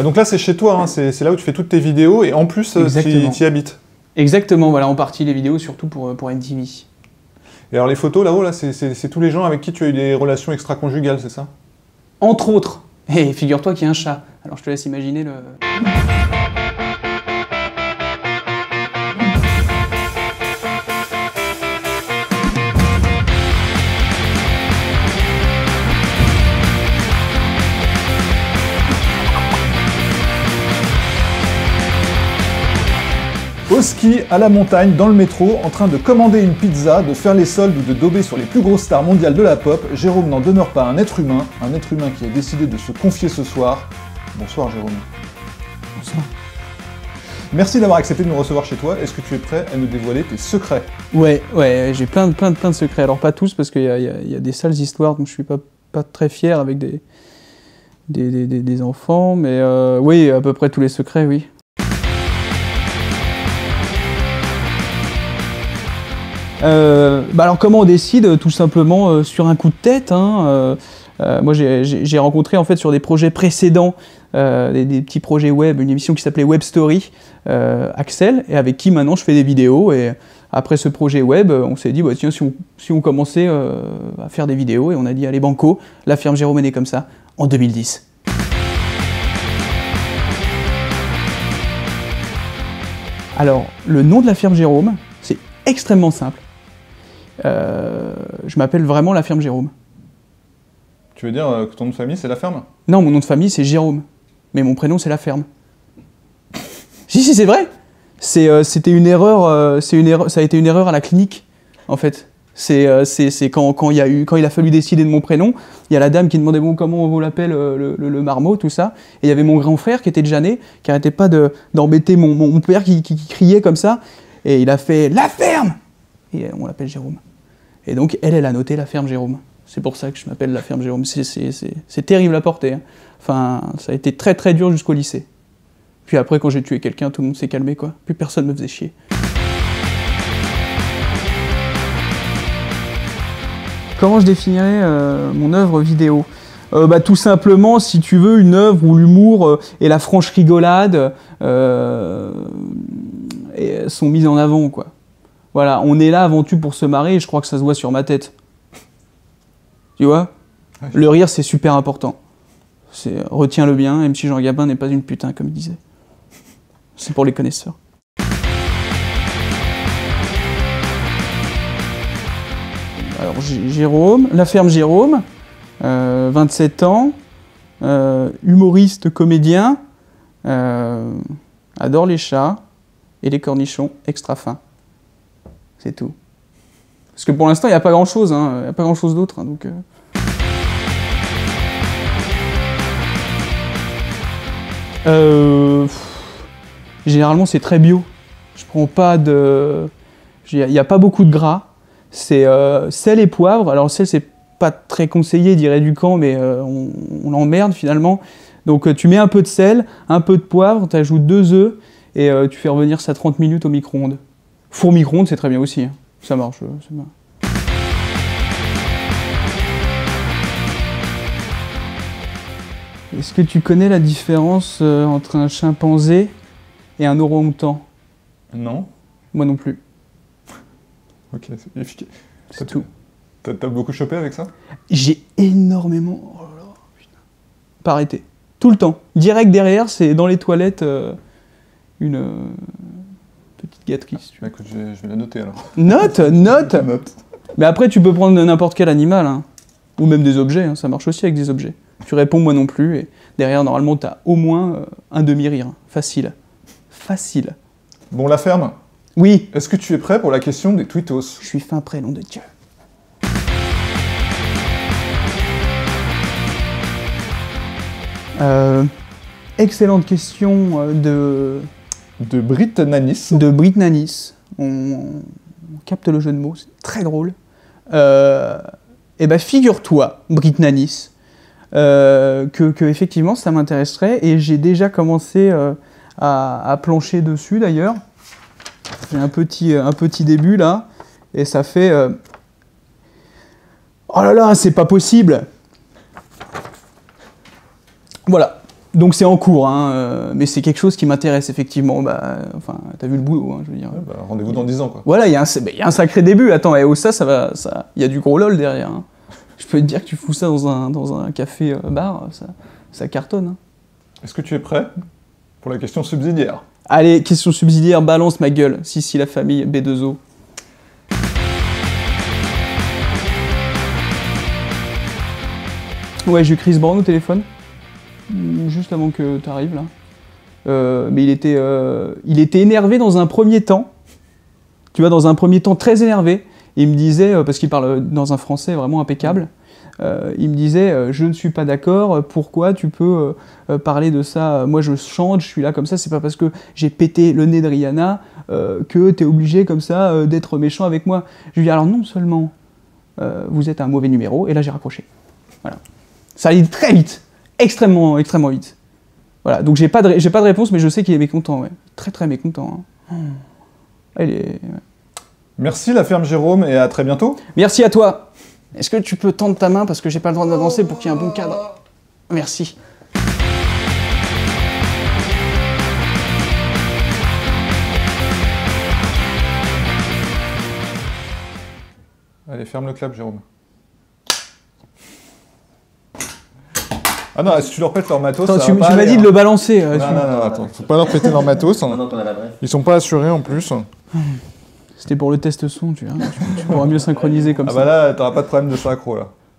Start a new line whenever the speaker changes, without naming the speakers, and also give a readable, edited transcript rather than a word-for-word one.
Donc là, c'est chez toi, hein, c'est là où tu fais toutes tes vidéos, et en plus, tu y habites.
Exactement, voilà, en partie les vidéos, surtout pour MTV.
Et alors les photos, là-haut, là, c'est tous les gens avec qui tu as eu des relations extra-conjugales, c'est ça?
Entre autres. Et figure-toi qu'il y a un chat. Alors je te laisse imaginer le...
Au ski, à la montagne, dans le métro, en train de commander une pizza, de faire les soldes ou de dober sur les plus grosses stars mondiales de la pop, Jérôme n'en demeure pas un être humain qui a décidé de se confier ce soir. Bonsoir Jérôme.
Bonsoir.
Merci d'avoir accepté de nous recevoir chez toi. Est-ce que tu es prêt à nous dévoiler tes secrets?
Ouais, j'ai plein de secrets. Alors pas tous, parce qu'il y a des sales histoires dont je suis pas très fier avec des enfants, mais oui, à peu près tous les secrets, oui. Alors comment on décide? Tout simplement sur un coup de tête. Hein. Moi j'ai rencontré en fait sur des projets précédents, des petits projets web, une émission qui s'appelait Web Story, Axel, et avec qui maintenant je fais des vidéos. Et après ce projet web, on s'est dit bah, tiens, si on commençait à faire des vidéos, et on a dit allez banco, la firme Jérôme est née comme ça, en 2010. Alors le nom de la firme Jérôme, c'est extrêmement simple. Je m'appelle vraiment la firme Jérôme.
Tu veux dire que ton nom de famille c'est la ferme?
Non, mon nom de famille c'est Jérôme, mais mon prénom c'est la ferme. Si, c'est vrai. C'était une erreur, ça a été une erreur à la clinique, en fait. C'est quand il a fallu décider de mon prénom, il y a la dame qui demandait bon, comment on l'appelle, le marmot, tout ça. Et il y avait mon grand frère qui était déjà né, qui arrêtait pas d'embêter mon père qui criait comme ça. Et il a fait « La ferme !» Et on l'appelle Jérôme. Et donc, elle a noté la ferme Jérôme. C'est pour ça que je m'appelle la ferme Jérôme. C'est terrible à porter. Hein. Enfin, ça a été très très dur jusqu'au lycée. Puis après, quand j'ai tué quelqu'un, tout le monde s'est calmé, quoi. Plus personne me faisait chier. Comment je définirais mon œuvre vidéo? Tout simplement, si tu veux, une œuvre où l'humour et la franche rigolade sont mises en avant, quoi. Voilà, on est là avant tout pour se marrer, et je crois que ça se voit sur ma tête. Tu vois? Ouais. Le rire, c'est super important. Retiens-le bien, même si Jean Gabin n'est pas une putain, comme il disait. C'est pour les connaisseurs. Alors, Jérôme, la ferme Jérôme, 27 ans, humoriste, comédien, adore les chats et les cornichons extra fins. C'est tout. Parce que pour l'instant, il n'y a pas grand-chose, hein, il n'y a pas grand-chose d'autre. Hein, donc, généralement, c'est très bio. Je prends pas de... Il n'y a pas beaucoup de gras. C'est sel et poivre. Alors, sel, c'est pas très conseillé, dirait Ducamp, mais on l'emmerde finalement. Donc, tu mets un peu de sel, un peu de poivre, tu ajoutes 2 œufs et tu fais revenir ça 30 minutes au micro-ondes. Four micro-ondes, c'est très bien aussi. Hein. Ça marche. C'est bien. Est-ce que tu connais la différence entre un chimpanzé et un orang-outan?
Non.
Moi non plus.
Ok, c'est efficace.
C'est tout.
T'as beaucoup chopé avec ça?
J'ai énormément... Oh là là, putain. Pas arrêté. Tout le temps. Direct derrière, c'est dans les toilettes une petite gâterie. Si tu veux.
Écoute, je vais la noter alors.
Note. Mais après, tu peux prendre n'importe quel animal. Hein. Ou même des objets. Hein. Ça marche aussi avec des objets. Tu réponds moi non plus. Et derrière, normalement, t'as au moins un demi-rire. Facile. Facile.
Bon, la ferme?
Oui.
Est-ce que tu es prêt pour la question des tweetos?
Je suis fin prêt, nom de Dieu. Excellente question de
Brit Nanis.
De Brit Nanis. On capte le jeu de mots, c'est très drôle. Et ben figure-toi, Brit Nanis, que effectivement ça m'intéresserait et j'ai déjà commencé à plancher dessus d'ailleurs. J'ai un petit début là et ça fait oh là là, c'est pas possible. Voilà. Donc c'est en cours, hein, mais c'est quelque chose qui m'intéresse effectivement. Bah, enfin, t'as vu le boulot, hein, je veux dire.
Ouais, bah, rendez-vous dans 10 ans, quoi.
Voilà, il y a un sacré début. Attends, et ça va, il y a du gros lol derrière. Hein. Je peux te dire que tu fous ça dans un café bar, ça cartonne. Hein.
Est-ce que tu es prêt pour la question subsidiaire?
Allez, question subsidiaire, balance ma gueule. Si, la famille, B2O. Ouais, j'ai eu Chris Brown au téléphone, juste avant que tu arrives là. Mais il était énervé dans un premier temps. Tu vois, dans un premier temps très énervé. Et il me disait, parce qu'il parle dans un français vraiment impeccable, il me disait je ne suis pas d'accord, pourquoi tu peux parler de ça, moi je chante, je suis là comme ça, c'est pas parce que j'ai pété le nez de Rihanna que t'es obligé comme ça d'être méchant avec moi. Je lui dis alors non seulement vous êtes un mauvais numéro, et là j'ai raccroché. Voilà. Ça allait très vite, extrêmement vite. Voilà, donc j'ai pas de réponse, mais je sais qu'il est mécontent, ouais. Très très mécontent. Hein. Ouais.
Merci la ferme Jérôme, et à très bientôt.
Merci à toi. Est-ce que tu peux tendre ta main parce que j'ai pas le droit d'avancer pour qu'il y ait un bon cadre? Merci.
Allez, ferme le clap, Jérôme. Ah non, si tu leur pètes leur matos,
Attends,
ça
tu
va pas
m'as
aller,
dit de
hein.
le balancer.
Non, attends, faut pas leur péter leur matos. Ils sont pas assurés en plus.
C'était pour le test son, tu vois. Tu pourras mieux synchroniser comme
Ah
ça.
bah là, t'auras pas de problème de synchro là.